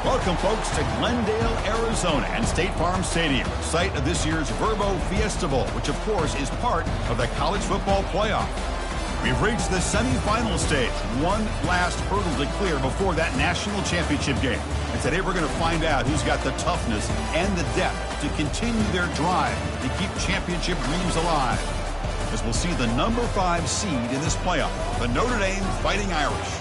Welcome, folks, to Glendale, Arizona and State Farm Stadium, site of this year's Verbo Fiesta Bowl, which, of course, is part of the college football playoff. We've reached the semifinal stage, one last hurdle to clear before that national championship game. And today we're going to find out who's got the toughness and the depth to continue their drive to keep championship dreams alive. As we'll see the number 5 seed in this playoff, the Notre Dame Fighting Irish,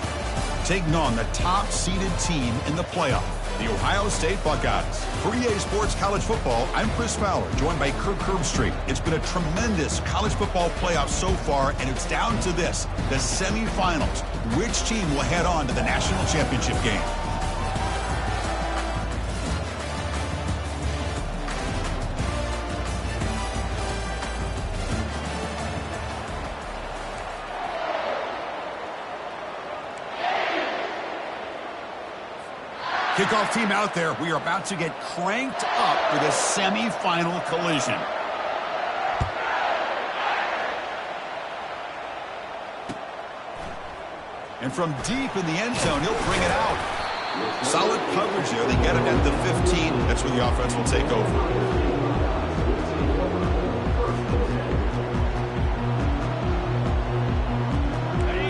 taking on the top-seeded team in the playoff, the Ohio State Buckeyes. For EA Sports College Football, I'm Chris Fowler, joined by Kirk Herbstreit. It's been a tremendous college football playoff so far, and it's down to this, the semifinals. Which team will head on to the national championship game? Kickoff team out there. We are about to get cranked up for the semifinal collision. And from deep in the end zone, he'll bring it out. Solid coverage there. They get it at the 15. That's where the offense will take over.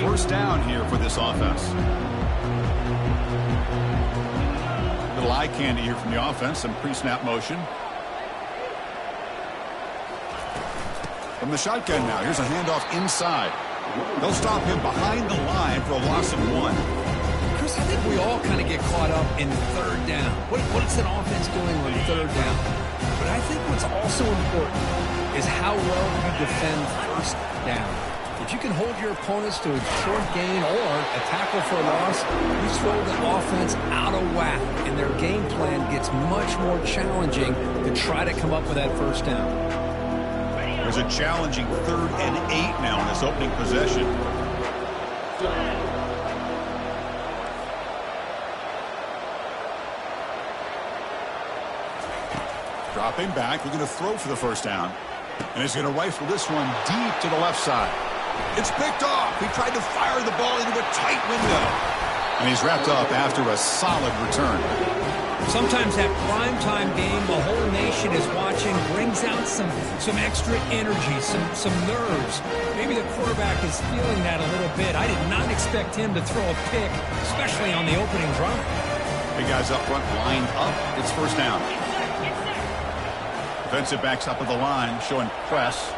First down here for this offense. Little eye candy here from the offense, some pre-snap motion. From the shotgun now, here's a handoff inside. They'll stop him behind the line for a loss of 1. Chris, I think we all kind of get caught up in third down. What's an offense doing on third down? But I think what's also important is how well you defend first down. If you can hold your opponents to a short gain or a tackle for a loss, you throw the offense out of whack, and their game plan gets much more challenging to try to come up with that first down. There's a challenging 3rd and 8 now in this opening possession. Dropping back, we're going to throw for the first down. And he's going to rifle this one deep to the left side. It's picked off. He tried to fire the ball into a tight window. And he's wrapped up after a solid return. Sometimes that primetime game, the whole nation is watching, brings out some extra energy, some nerves. Maybe the quarterback is feeling that a little bit. I did not expect him to throw a pick, especially on the opening drive. Big guys up front lined up. It's first down. Defensive backs up at the line, showing press.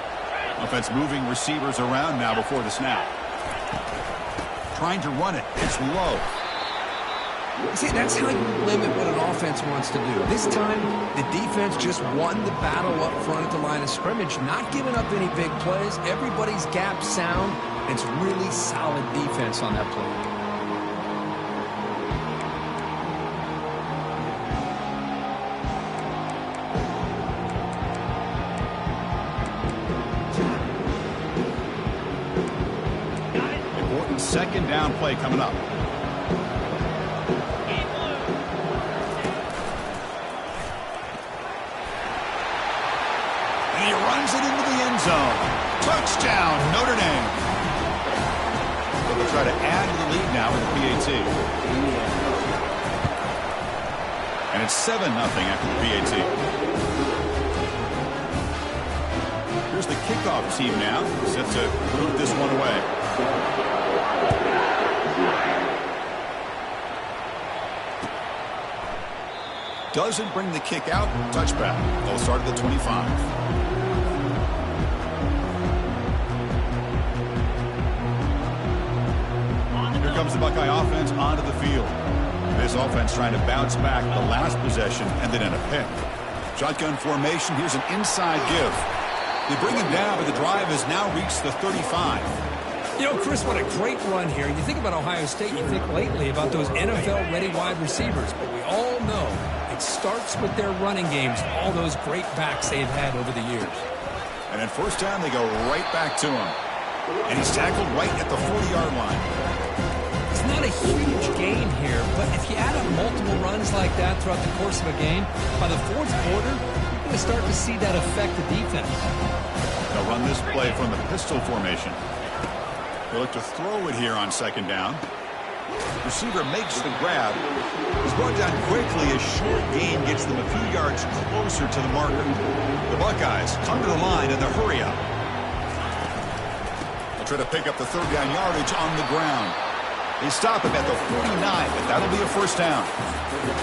Offense moving receivers around now before the snap. Trying to run it. It's low. See, that's how you limit what an offense wants to do. This time, the defense just won the battle up front at the line of scrimmage, not giving up any big plays. Everybody's gap sound. It's really solid defense on that play. Second down play coming up. And he runs it into the end zone. Touchdown, Notre Dame. They'll try to add to the lead now with the PAT. And it's 7-0 after the PAT. Here's the kickoff team now, set to move this one away. Doesn't bring the kick out. Touchback. They'll start at the 25. Here comes the Buckeye offense onto the field. This offense trying to bounce back the last possession and then in a pick. Shotgun formation. Here's an inside give. They bring him down, but the drive has now reached the 35. You know, Chris, what a great run here. You think about Ohio State, you think lately about those NFL-ready wide receivers, but we all know it starts with their running games, all those great backs they've had over the years. And at first down, they go right back to him. And he's tackled right at the 40-yard line. It's not a huge gain here, but if you add up multiple runs like that throughout the course of a game, by the fourth quarter, you're going to start to see that affect the defense. They'll run this play from the pistol formation. They look to throw it here on second down. Receiver makes the grab. He's brought down quickly. A short gain gets them a few yards closer to the marker. The Buckeyes come to the line in the hurry-up. They'll try to pick up the third down yardage on the ground. They stop him at the 49, but that'll be a first down.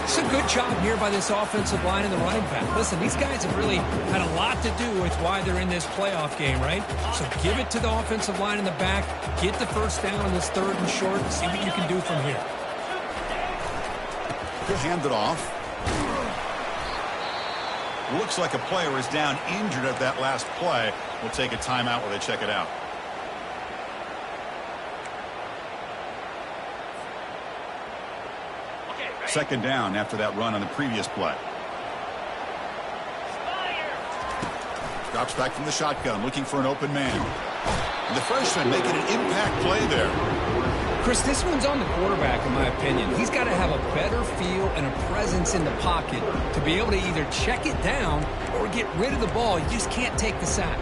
It's a good job here by this offensive line and the running back. Listen, these guys have really had a lot to do with why they're in this playoff game, right? So give it to the offensive line in the back. Get the first down on this third and short and see what you can do from here. Hand it off. Looks like a player is down injured at that last play. We'll take a timeout while they check it out. Second down after that run on the previous play. Drops back from the shotgun, looking for an open man. And the freshman making an impact play there. Chris, this one's on the quarterback, in my opinion. He's got to have a better feel and a presence in the pocket to be able to either check it down or get rid of the ball. You just can't take the sack.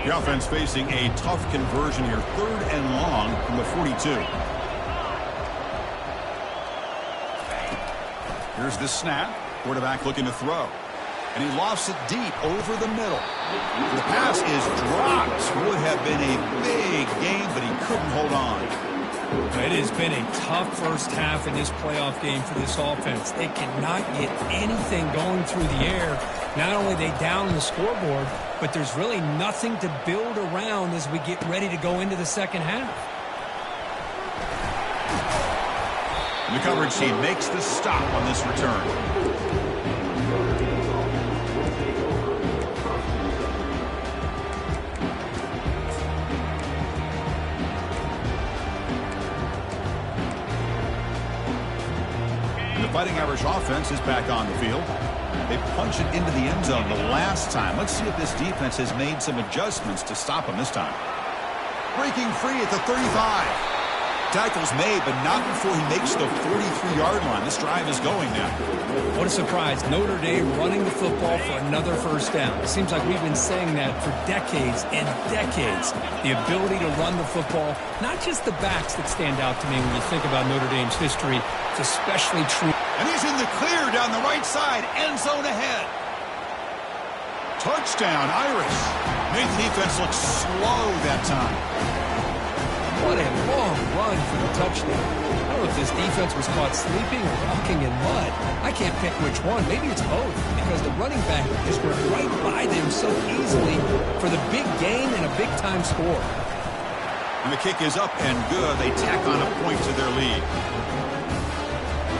The offense facing a tough conversion here. 3rd and long from the 42. Here's the snap. Quarterback looking to throw. And he lofts it deep over the middle. The pass is dropped. Would have been a big gain, but he couldn't hold on. It has been a tough first half in this playoff game for this offense. They cannot get anything going through the air. Not only are they down on the scoreboard, but there's really nothing to build around as we get ready to go into the second half. And the coverage team makes the stop on this return. The Fighting Irish offense is back on the field. They punch it into the end zone the last time. Let's see if this defense has made some adjustments to stop them this time. Breaking free at the 35. Tackle's made, but not before he makes the 43-yard line. This drive is going now. What a surprise. Notre Dame running the football for another first down. It seems like we've been saying that for decades and decades. The ability to run the football, not just the backs that stand out to me when you think about Notre Dame's history. It's especially true. And he's in the clear down the right side. End zone ahead. Touchdown, Irish. Made the defense look slow that time. What a long run for the touchdown. I don't know if this defense was caught sleeping or walking in mud. I can't pick which one. Maybe it's both, because the running back just went right by them so easily for the big gain and a big-time score. And the kick is up and good. They tack on a point to their lead.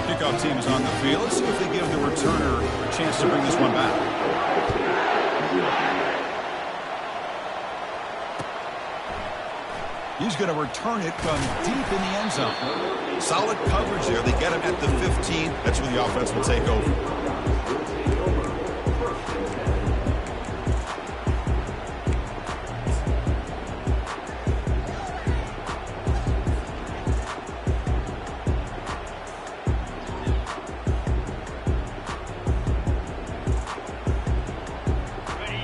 Kickoff team is on the field. Let's see if they give the returner a chance to bring this one back. He's going to return it from deep in the end zone. Solid coverage there. They get him at the 15. That's where the offense will take over.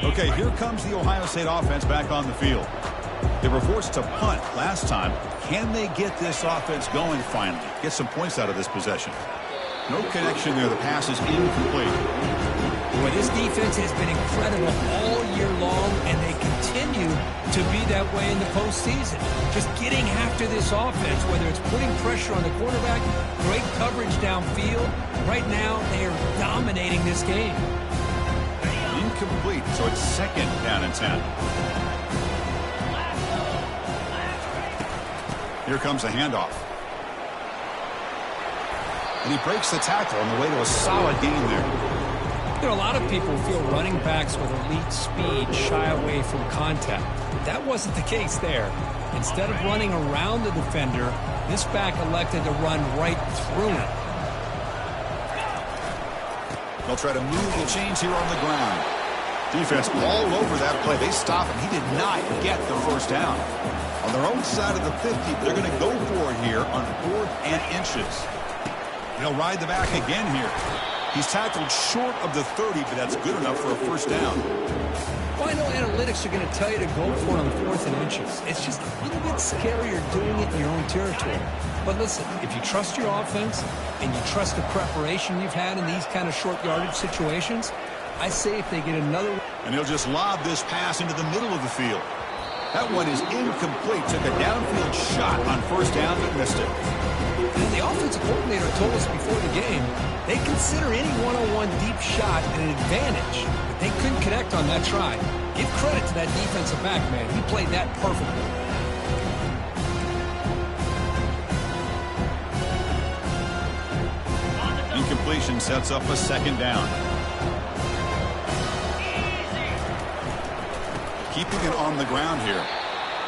Okay, here comes the Ohio State offense back on the field. They were forced to punt last time. Can they get this offense going finally? Get some points out of this possession. No connection there. The pass is incomplete. Boy, this defense has been incredible all year long, and they continue to be that way in the postseason. Just getting after this offense, whether it's putting pressure on the quarterback, great coverage downfield. Right now, they are dominating this game. Incomplete, so it's 2nd down and 10. Here comes a handoff. And he breaks the tackle on the way to a solid gain there. There are a lot of people who feel running backs with elite speed shy away from contact. That wasn't the case there. Instead of running around the defender, this back elected to run right through him. They'll try to move the chains here on the ground. Defense all over that play. They stop him. He did not get the first down. On their own side of the 50, they're going to go for it here on 4th and inches. They'll ride the back again here. He's tackled short of the 30, but that's good enough for a first down. Well, I know analytics are going to tell you to go for it on 4th and inches. It's just a little bit scarier doing it in your own territory. But listen, if you trust your offense and you trust the preparation you've had in these kind of short yardage situations, I say if they get another... And he'll just lob this pass into the middle of the field. That one is incomplete. Took a downfield shot on first down, but missed it. And the offensive coordinator told us before the game they consider any one-on-one deep shot an advantage, but they couldn't connect on that try. Give credit to that defensive back, man. He played that perfectly. Incompletion sets up a second down. Keeping it on the ground here.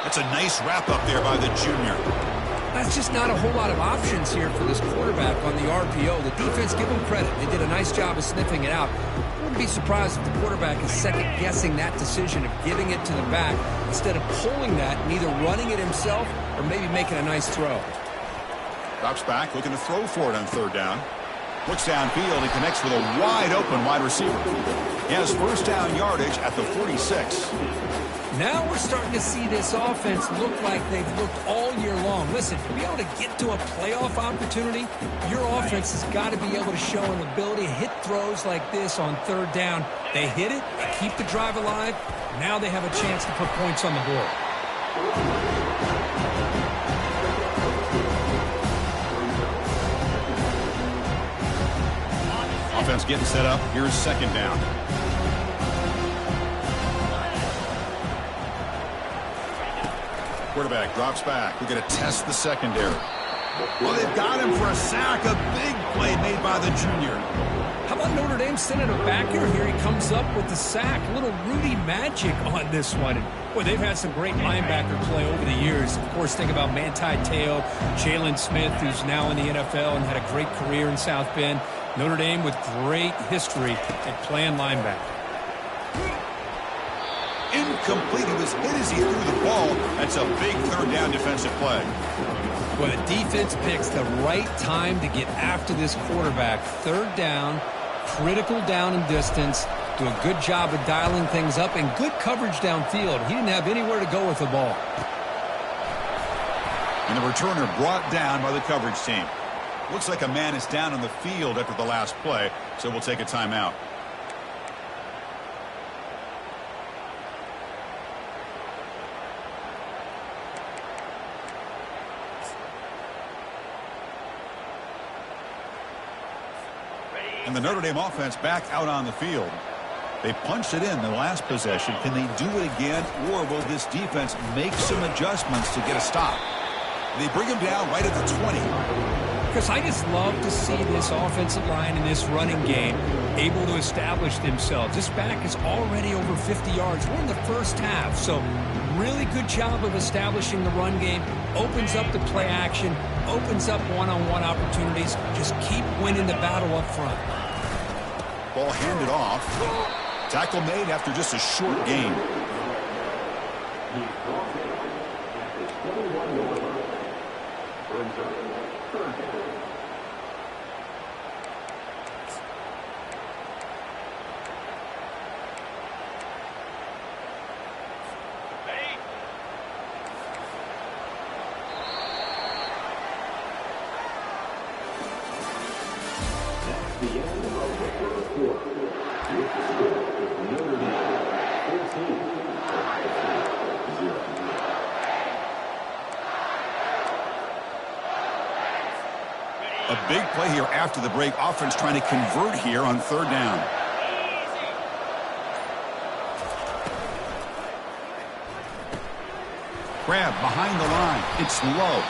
That's a nice wrap up there by the junior. That's just not a whole lot of options here for this quarterback on the RPO. The defense, give them credit. They did a nice job of sniffing it out. I wouldn't be surprised if the quarterback is second-guessing that decision of giving it to the back instead of pulling that and either running it himself or maybe making a nice throw. Drops back, looking to throw for it on third down. Looks downfield and connects with a wide-open wide receiver. He has first down yardage at the 46. Now we're starting to see this offense look like they've looked all year long. Listen, to be able to get to a playoff opportunity, your offense has got to be able to show an ability to hit throws like this on third down. They hit it, they keep the drive alive. Now they have a chance to put points on the board. Offense getting set up. Here's second down. Quarterback drops back. We're going to test the secondary. Well, they've got him for a sack. A big play made by the junior. How about Notre Dame sending a backer here? He comes up with the sack. A little Rudy magic on this one. And, boy, they've had some great linebacker play over the years. Of course, think about Manti Te'o, Jalen Smith, who's now in the NFL and had a great career in South Bend. Notre Dame with great history at playing linebacker. Incomplete. He was hit as he threw the ball. That's a big third down defensive play. Well, the defense picks the right time to get after this quarterback. Third down, critical down and distance. Do a good job of dialing things up and good coverage downfield. He didn't have anywhere to go with the ball. And the returner brought down by the coverage team. Looks like a man is down on the field after the last play, so we'll take a timeout. And the Notre Dame offense back out on the field. They punched it in the last possession. Can they do it again, or will this defense make some adjustments to get a stop? They bring him down right at the 20. Because I just love to see this offensive line in this running game able to establish themselves. This back is already over 50 yards. We're in the first half, so really good job of establishing the run game. Opens up the play action, opens up one-on-one opportunities. Just keep winning the battle up front. Ball handed off. Tackle made after just a short gain. A big play here after the break. Offense trying to convert here on third down. Grab behind the line. It's low.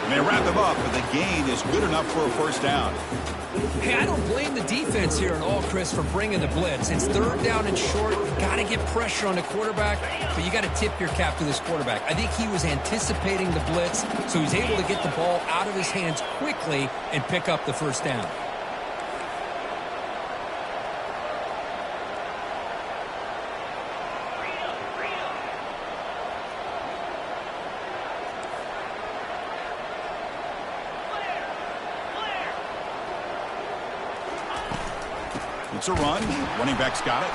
And they wrap him up, but the gain is good enough for a first down. Hey, I don't blame the defense here at all, Chris, for bringing the blitz. It's third down and short. You got to get pressure on the quarterback, but you got to tip your cap to this quarterback. I think he was anticipating the blitz, so he's able to get the ball out of his hands quickly and pick up the first down. It's a run. Running back's got it.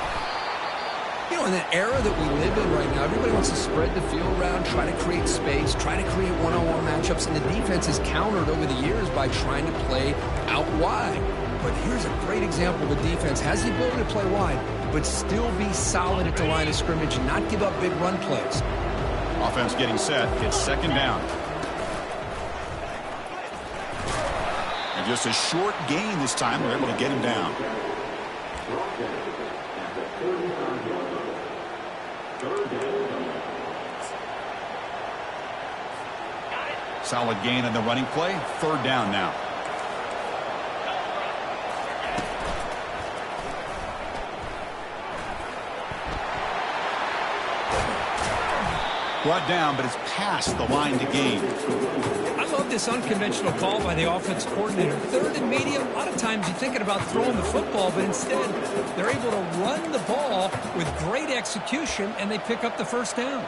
You know, in the era that we live in right now, everybody wants to spread the field around, try to create space, try to create one-on-one matchups, and the defense has countered over the years by trying to play out wide. But here's a great example of a defense has the ability to play wide, but still be solid at the line of scrimmage and not give up big run plays. Offense getting set. It's second down. And just a short gain this time. They're able to get him down. Solid gain on the running play. Third down now. Brought down, but it's past the line to gain. I love this unconventional call by the offense coordinator. Third and medium, a lot of times you're thinking about throwing the football, but instead they're able to run the ball with great execution, and they pick up the first down.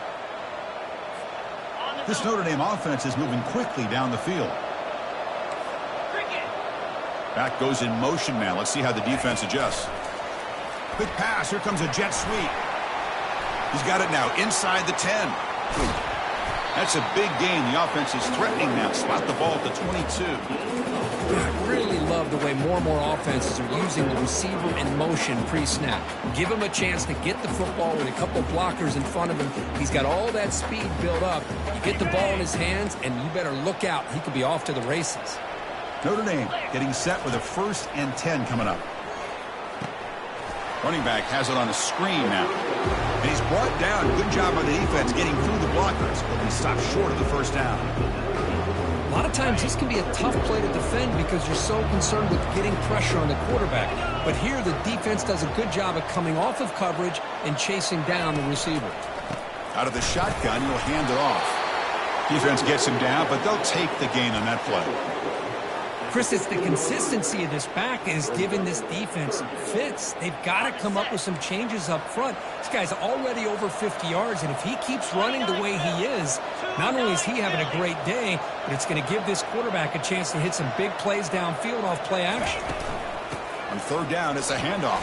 This Notre Dame offense is moving quickly down the field. Back goes in motion now. Let's see how the defense adjusts. Quick pass. Here comes a jet sweep. He's got it now inside the 10. That's a big gain. The offense is threatening now. Spot the ball at the 22. I really love the way more and more offenses are using the receiver in motion pre-snap. Give him a chance to get the football with a couple blockers in front of him. He's got all that speed built up. You get the ball in his hands, and you better look out. He could be off to the races. Notre Dame getting set with a 1st and 10 coming up. Running back has it on a screen now. And he's brought down. Good job by the defense getting through the blockers. But he stopped short of the first down. A lot of times this can be a tough play to defend because you're so concerned with getting pressure on the quarterback. But here the defense does a good job of coming off of coverage and chasing down the receiver. Out of the shotgun, he'll hand it off. Defense gets him down, but they'll take the gain on that play. Chris, it's the consistency of this back is giving this defense fits. They've got to come up with some changes up front. This guy's already over 50 yards, and if he keeps running the way he is, not only is he having a great day, but it's going to give this quarterback a chance to hit some big plays downfield off play action. On third down, it's a handoff.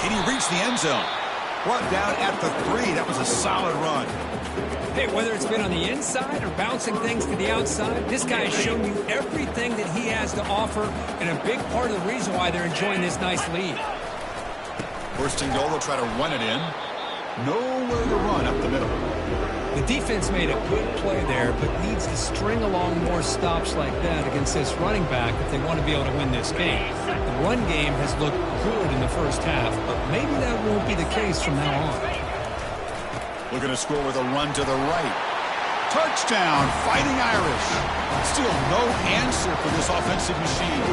Can he reach the end zone? Brought down at the 3. That was a solid run. Hey, whether it's been on the inside or bouncing things to the outside, this guy has shown you everything that he has to offer, and a big part of the reason why they're enjoying this nice lead. First and goal, they'll try to run it in. Nowhere to run up the middle. The defense made a good play there, but needs to string along more stops like that against this running back if they want to be able to win this game. The run game has looked good in the first half, but maybe that won't be the case from now on. Looking to score with a run to the right. Touchdown, Fighting Irish. Still no answer for this offensive machine.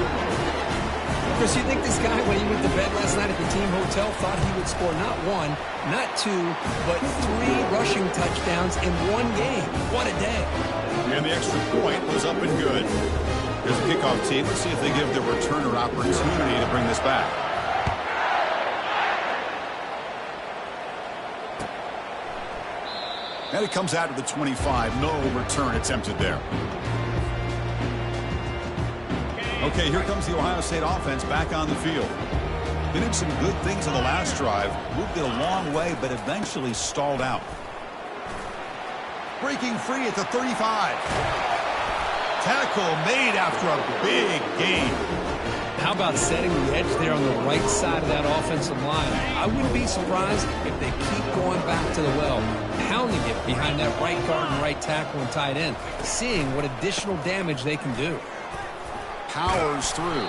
Chris, you think this guy, when he went to bed last night at the team hotel, thought he would score not 1, not 2, but 3 rushing touchdowns in one game? What a day. And the extra point was up and good. Here's a kickoff team. Let's see if they give the returner opportunity to bring this back. And it comes out of the 25. No return attempted there. Okay, here comes the Ohio State offense back on the field. They did some good things on the last drive. Moved it a long way, but eventually stalled out. Breaking free at the 35. Tackle made after a big gain. How about setting the edge there on the right side of that offensive line? I wouldn't be surprised if they keep going back to the well, pounding it behind that right guard and right tackle and tight end, seeing what additional damage they can do. Powers through.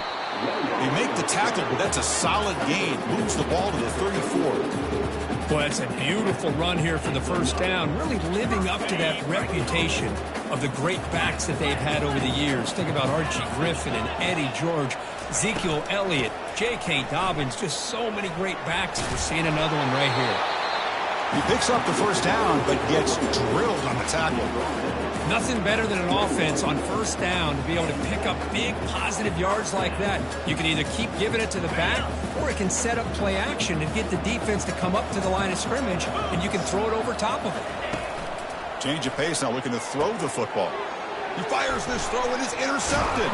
They make the tackle, but that's a solid gain. Moves the ball to the 34. Boy, that's a beautiful run here for the first down, really living up to that reputation of the great backs that they've had over the years. Think about Archie Griffin and Eddie George, Ezekiel Elliott, J.K. Dobbins, just so many great backs. We're seeing another one right here. He picks up the first down, but gets drilled on the tackle. Nothing better than an offense on first down to be able to pick up big positive yards like that. You can either keep giving it to the back, or it can set up play action and get the defense to come up to the line of scrimmage, and you can throw it over top of it. Change of pace now, looking to throw the football. He fires this throw, and it's intercepted.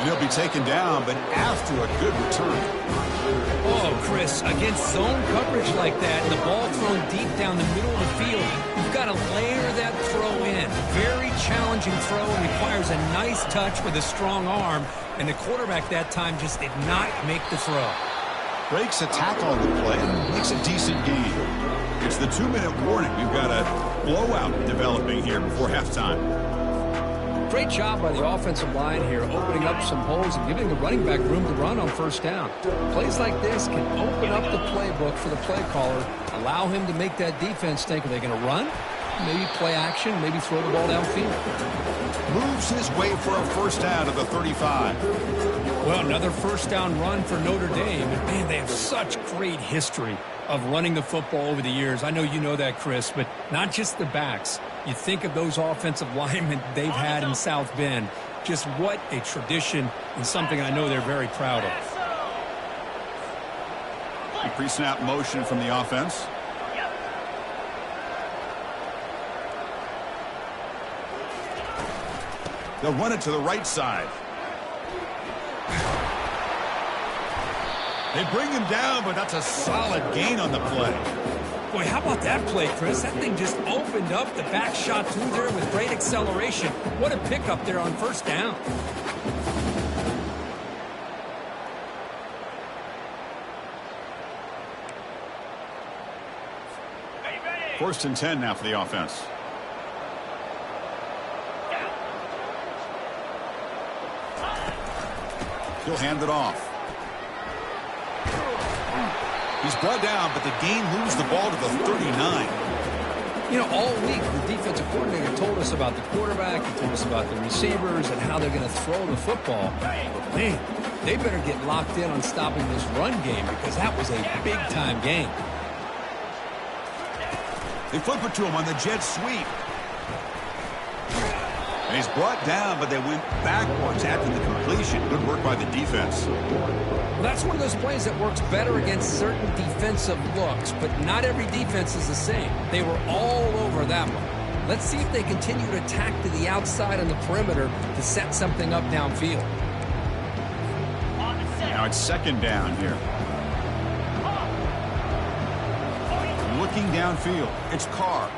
And he'll be taken down, but after a good return. Oh, Chris, against zone coverage like that, and the ball thrown deep down the middle of the field, you've got to layer that throw in. Very challenging throw, and requires a nice touch with a strong arm, and the quarterback that time just did not make the throw. Breaks a tackle on the play and makes a decent gain. It's the 2-minute warning. We've got a blowout developing here before halftime. Great job by the offensive line here, opening up some holes and giving the running back room to run on first down. Plays like this can open up the playbook for the play caller, allow him to make that defense think, are they going to run? Maybe play action, maybe throw the ball downfield. Moves his way for a first down to the 35. Well, another first down run for Notre Dame. And man, they have such great history of running the football over the years. I know you know that, Chris, but not just the backs. You think of those offensive linemen they've had in South Bend. Just what a tradition and something I know they're very proud of. A pre-snap motion from the offense. They'll run it to the right side. They bring him down, but that's a solid gain on the play. Boy, how about that play, Chris? That thing just opened up. The back shot through there with great acceleration. What a pickup there on first down. First and 10 now for the offense. He'll hand it off. He's brought down, but the gain moves the ball to the 39. You know, all week the defensive coordinator told us about the quarterback, he told us about the receivers and how they're going to throw the football. But man, they better get locked in on stopping this run game because that was a big-time game. They flip it to him on the jet sweep. And he's brought down, but they went backwards after the completion. Good work by the defense. Well, that's one of those plays that works better against certain defensive looks, but not every defense is the same. They were all over that one. Let's see if they continue to attack to the outside on the perimeter to set something up downfield. Now it's second down here. Looking downfield, it's Carr.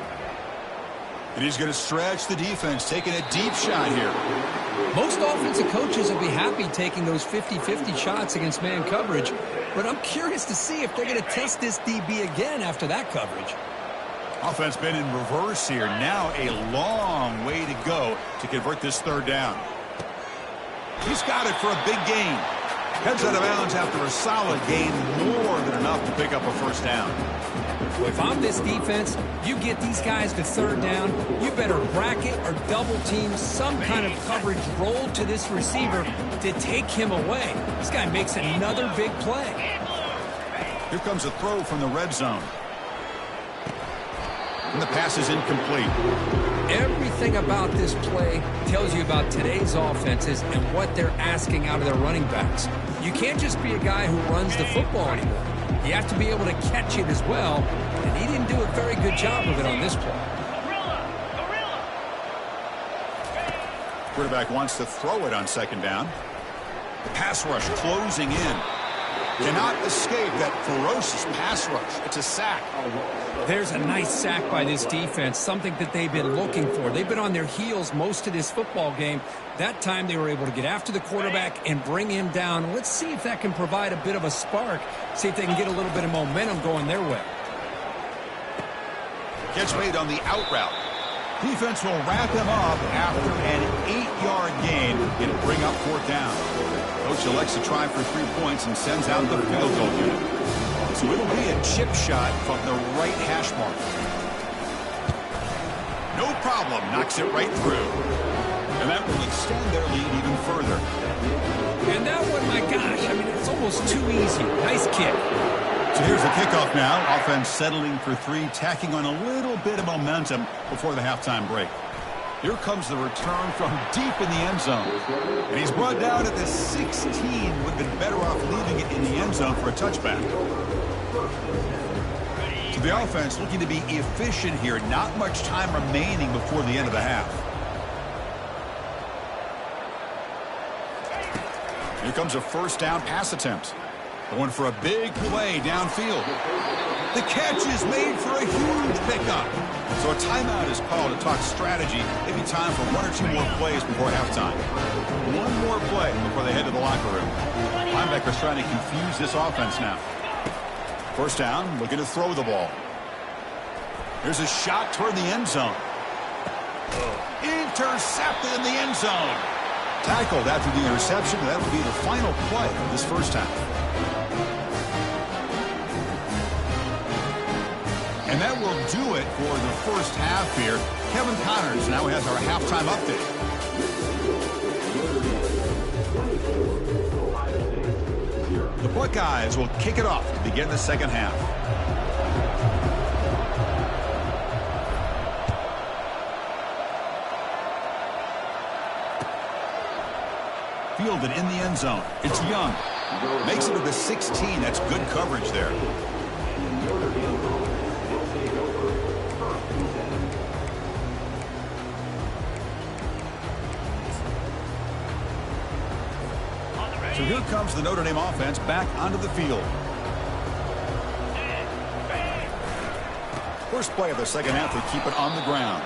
And he's going to stretch the defense, taking a deep shot here. Most offensive coaches will be happy taking those 50-50 shots against man coverage, but I'm curious to see if they're going to test this DB again after that coverage. Offense been in reverse here. Now a long way to go to convert this third down. He's got it for a big gain. Heads out of bounds after a solid gain, more than enough to pick up a first down. Well, if I'm this defense, you get these guys to third down, you better bracket or double team some kind of coverage roll to this receiver to take him away. This guy makes another big play. Here comes a throw from the red zone. And the pass is incomplete. Everything about this play tells you about today's offenses and what they're asking out of their running backs. You can't just be a guy who runs the football anymore. You have to be able to catch it as well, and he didn't do a very good job of it on this play. Quarterback wants to throw it on second down. Pass rush closing in. Cannot escape that ferocious pass rush. It's a sack. There's a nice sack by this defense, something that they've been looking for. They've been on their heels most of this football game. That time they were able to get after the quarterback and bring him down. Let's see if that can provide a bit of a spark. See if they can get a little bit of momentum going their way. Catch made on the out route. Defense will wrap him up after an 8-yard gain. It'll bring up fourth down. Coach elects to try for 3 points and sends out the field goal unit. So it'll be a chip shot from the right hash mark. No problem. Knocks it right through. And that will extend their lead even further. And that one, my gosh, I mean, it's almost too easy. Nice kick. So here's the kickoff now. Offense settling for 3, tacking on a little bit of momentum before the halftime break. Here comes the return from deep in the end zone. And he's brought down at the 16. Would have been better off leaving it in the end zone for a touchback. So the offense looking to be efficient here. Not much time remaining before the end of the half. Here comes a first down pass attempt. Going for a big play downfield. The catch is made for a huge pickup. So a timeout is called to talk strategy. Maybe time for one or two more plays before halftime. One more play before they head to the locker room. Linebackers trying to confuse this offense now. First down, looking to throw the ball. Here's a shot toward the end zone. Intercepted in the end zone. Tackled after the interception. That will be the final play of this first half. And that will do it for the first half here. Kevin Connors now has our halftime update. The Buckeyes will kick it off to begin the second half. Fielded in the end zone. It's Young. Makes it to the 16. That's good coverage there. So here comes the Notre Dame offense back onto the field. First play of the second half, they keep it on the ground.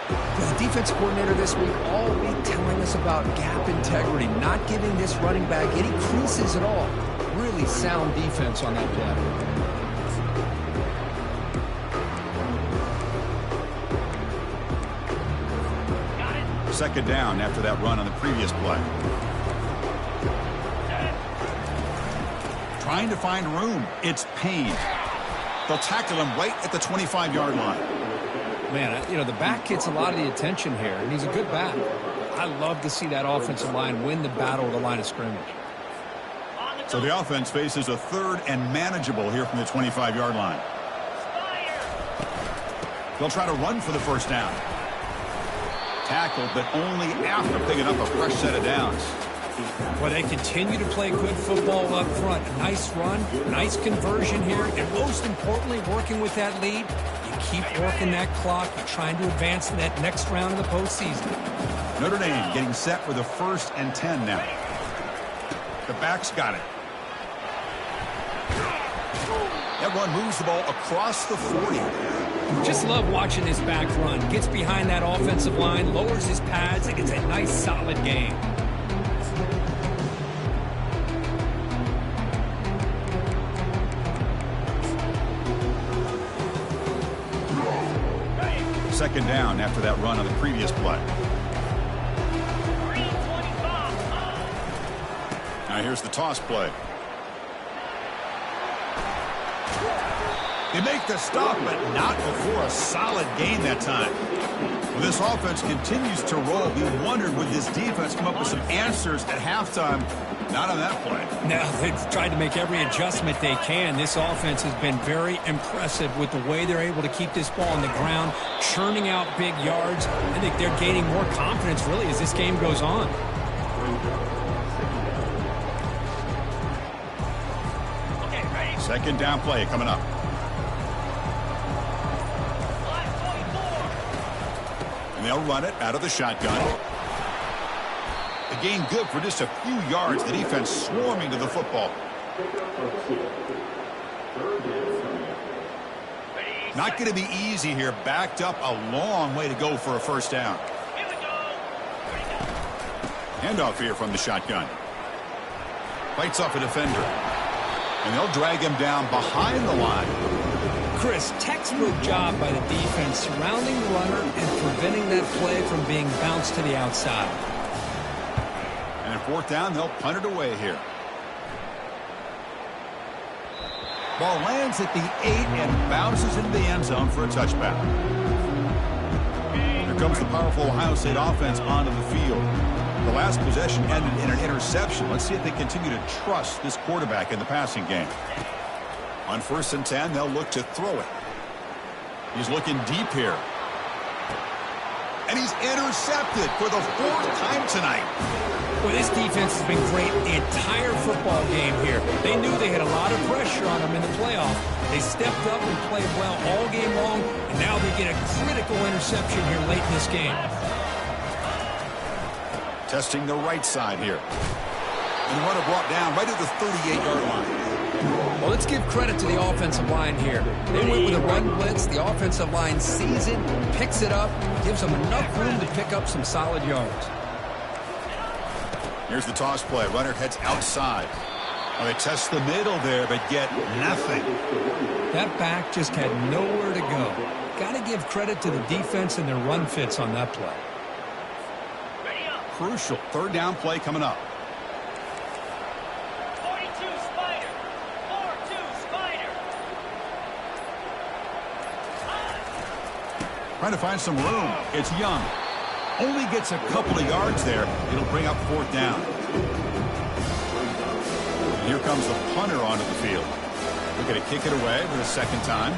The defense coordinator this week all week telling us about gap integrity, not giving this running back any creases at all. Really sound defense on that play. Second down after that run on the previous play. Trying to find room. It's Payne. They'll tackle him right at the 25-yard line. Man, you know, the back gets a lot of the attention here, and he's a good back. I love to see that offensive line win the battle at the line of scrimmage. So the offense faces a third and manageable here from the 25-yard line. They'll try to run for the first down. Tackled, but only after picking up a fresh set of downs. Well, they continue to play good football up front. A nice run, nice conversion here, and most importantly, working with that lead. You keep working that clock. You're trying to advance to that next round of the postseason. Notre Dame getting set for the 1st and 10 now. The back's got it. That run moves the ball across the 40. Just love watching this back run. Gets behind that offensive line, lowers his pads, and gets a nice solid gain. Second down after that run on the previous play. Now here's the toss play. They make the stop, but not before a solid gain that time. Well, this offense continues to roll. We wondered, would this defense come up with some answers at halftime? Not on that play. Now, they've tried to make every adjustment they can. This offense has been very impressive with the way they're able to keep this ball on the ground, churning out big yards. I think they're gaining more confidence, really, as this game goes on. Second down play coming up. And they'll run it out of the shotgun. The gain good for just a few yards. The defense swarming to the football. Not going to be easy here. Backed up a long way to go for a first down. Handoff here from the shotgun. Fights off a defender. And they'll drag him down behind the line. Chris, textbook job by the defense surrounding the runner and preventing that play from being bounced to the outside. And at fourth down, they'll punt it away here. Ball lands at the 8 and bounces into the end zone for a touchback. Here comes the powerful Ohio State offense onto the field. The last possession ended in an interception. Let's see if they continue to trust this quarterback in the passing game. On 1st and 10, they'll look to throw it. He's looking deep here. And he's intercepted for the 4th time tonight. Well, this defense has been great the entire football game here. They knew they had a lot of pressure on them in the playoff. They stepped up and played well all game long, and now they get a critical interception here late in this game. Testing the right side here. And the runner brought down right at the 38-yard line. Well, let's give credit to the offensive line here. They went with a run blitz. The offensive line sees it, picks it up, gives them enough room to pick up some solid yards. Here's the toss play. Runner heads outside. Well, they test the middle there, but get nothing. That back just had nowhere to go. Got to give credit to the defense and their run fits on that play. Crucial third down play coming up. 42 Spider. 4-2 Spider. Trying to find some room. It's Young. Only gets a couple of yards there. It'll bring up fourth down. And here comes the punter onto the field. Looking to kick it away for the second time.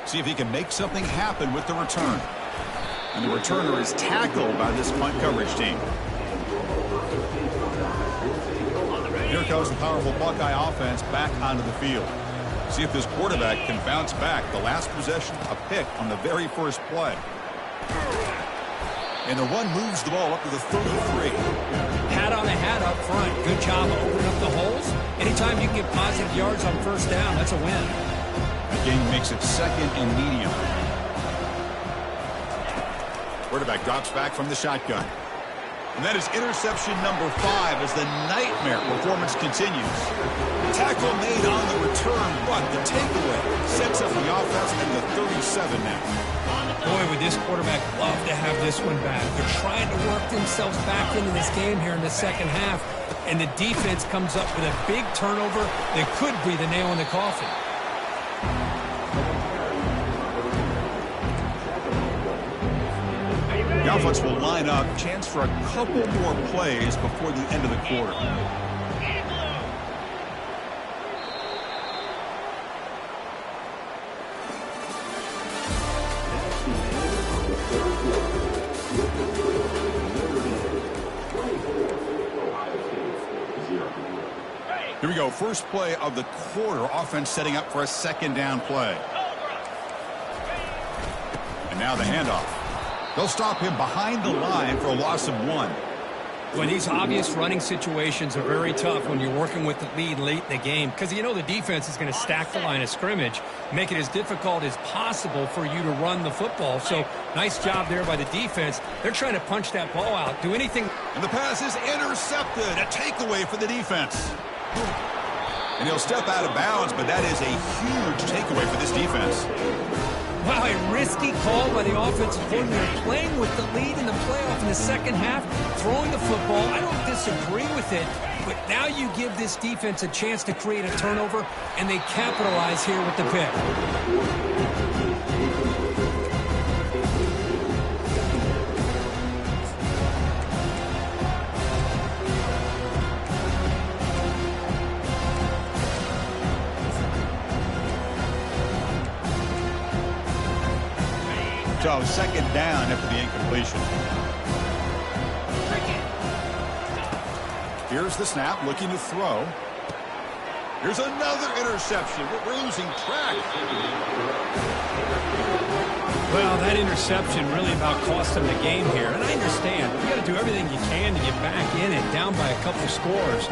See if he can make something happen with the return. And the returner is tackled by this punt coverage team. Here comes the powerful Buckeye offense back onto the field. See if this quarterback can bounce back. The last possession, a pick on the very first play. And the run moves the ball up to the 33. Hat on a hat up front. Good job of opening up the holes. Anytime you can get positive yards on first down, that's a win. That game makes it second and medium. Quarterback drops back from the shotgun. And that is interception number 5 as the nightmare performance continues. Tackle made on the return, but the takeaway sets up the offense at the 37 now. Boy, would this quarterback love to have this one back. They're trying to work themselves back into this game here in the second half, and the defense comes up with a big turnover that could be the nail in the coffin. The offense will line up. Chance for a couple more plays before the end of the quarter. Here we go. First play of the quarter. Offense setting up for a second down play. And now the handoff. They'll stop him behind the line for a loss of 1. Well, these obvious running situations are very tough when you're working with the lead late in the game because you know the defense is going to stack the line of scrimmage, make it as difficult as possible for you to run the football. So nice job there by the defense. They're trying to punch that ball out, do anything. And the pass is intercepted. A takeaway for the defense. And he'll step out of bounds, but that is a huge takeaway for this defense. Wow, a risky call by the offensive coordinator, playing with the lead in the playoff in the second half, throwing the football. I don't disagree with it, but now you give this defense a chance to create a turnover, and they capitalize here with the pick. So second down after the incompletion. Here's the snap, looking to throw. Here's another interception. We're losing track. Well, that interception really about cost them the game here. And I understand. You got to do everything you can to get back in it, down by a couple scores.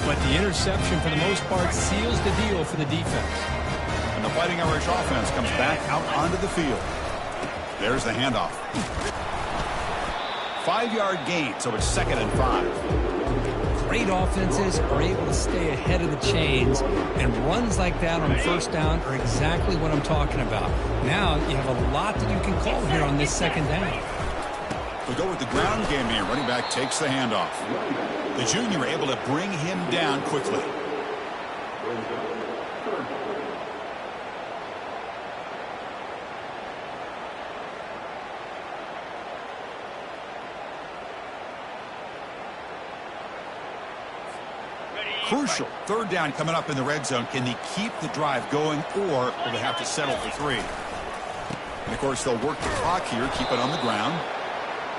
But the interception, for the most part, seals the deal for the defense. And the Fighting Irish offense comes back out onto the field. There's the handoff. 5-yard gain, so it's 2nd and 5. Great offenses are able to stay ahead of the chains, and runs like that on first down are exactly what I'm talking about. Now you have a lot that you can call here on this second down. We go with the ground game here. Running back takes the handoff. The junior able to bring him down quickly. Crucial. Third down coming up in the red zone. Can they keep the drive going, or will they have to settle for 3? And, of course, they'll work the clock here, keep it on the ground.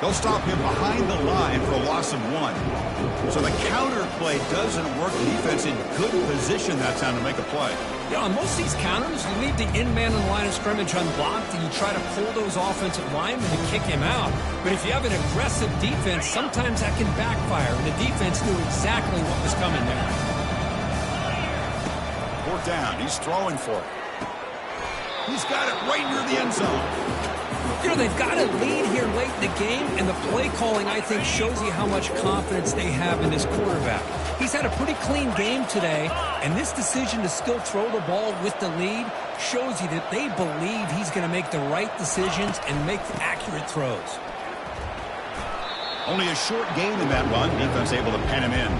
They'll stop him behind the line for a loss of 1. So the counter play doesn't work. The defense in good position that time to make a play. Yeah, on most of these counters, you leave the in-man in the line of scrimmage unblocked, and you try to pull those offensive linemen to kick him out. But if you have an aggressive defense, sometimes that can backfire, and the defense knew exactly what was coming there. 4th down. He's throwing for it. He's got it right near the end zone. You know, they've got a lead here late in the game, and the play calling, I think, shows you how much confidence they have in this quarterback. He's had a pretty clean game today, and this decision to still throw the ball with the lead shows you that they believe he's going to make the right decisions and make accurate throws. Only a short gain in that run. Defense able to pen him in.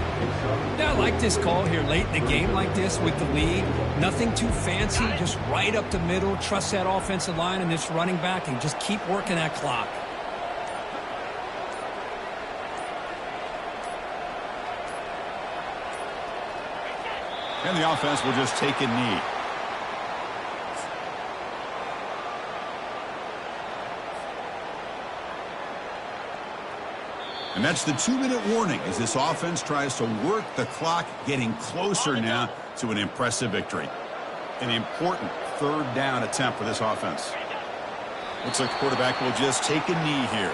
Yeah, I like this call here late in the game like this with the lead. Nothing too fancy, just right up the middle. Trust that offensive line and this running back and just keep working that clock. And the offense will just take a knee. And that's the 2-minute warning as this offense tries to work the clock, getting closer now to an impressive victory. An important 3rd down attempt for this offense. Looks like the quarterback will just take a knee here.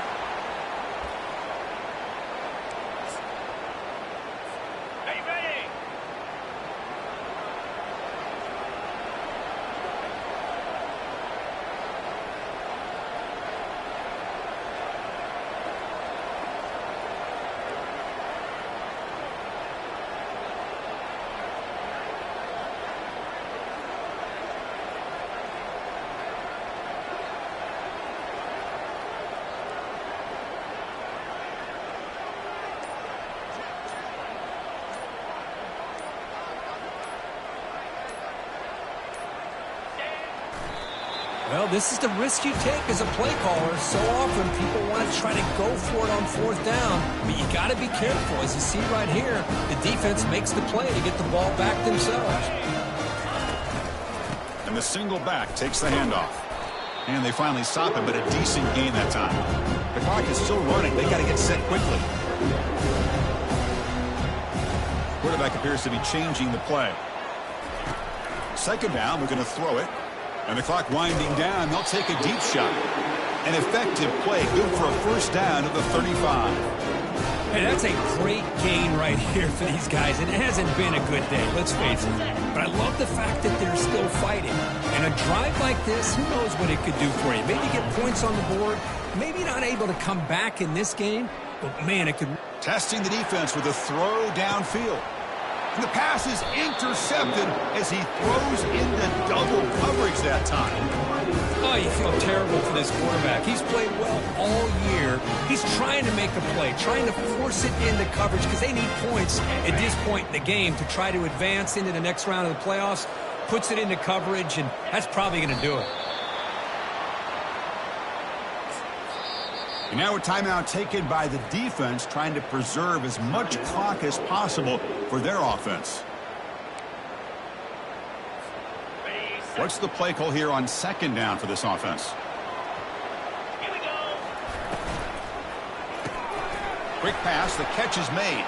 Well, this is the risk you take as a play caller. So often people want to try to go for it on 4th down, but you got to be careful. As you see right here, the defense makes the play to get the ball back themselves. And the single back takes the handoff. And they finally stop him, but a decent gain that time. The clock is still running. They got to get set quickly. Quarterback appears to be changing the play. 2nd down, we're going to throw it. And the clock winding down, they'll take a deep shot. An effective play, good for a 1st down at the 35. Hey, that's a great gain right here for these guys. And it hasn't been a good day, let's face it. But I love the fact that they're still fighting. And a drive like this, who knows what it could do for you. Maybe get points on the board. Maybe not able to come back in this game. But, man, it could... Testing the defense with a throw downfield. And the pass is intercepted as he throws into double coverage that time. Oh, you feel terrible for this quarterback. He's played well all year. He's trying to make a play, trying to force it into coverage because they need points at this point in the game to try to advance into the next round of the playoffs. Puts it into coverage, and that's probably going to do it. And now a timeout taken by the defense, trying to preserve as much clock as possible for their offense. What's the play call here on 2nd down for this offense? Here we go. Quick pass, the catch is made.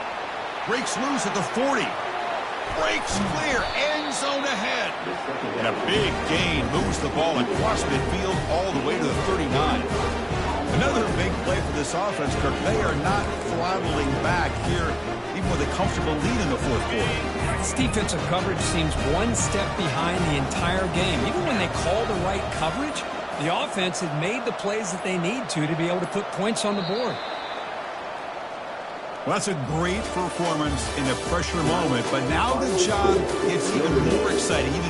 Breaks loose at the 40. Breaks clear, end zone ahead. And a big gain moves the ball across midfield all the way to the 39. Another big play for this offense, Kirk. They are not throttling back here, even with a comfortable lead in the 4th quarter. This defensive coverage seems one step behind the entire game. Even when they call the right coverage, the offense had made the plays that they need to be able to put points on the board. Well, that's a great performance in a pressure moment, but now the job gets even more exciting. Even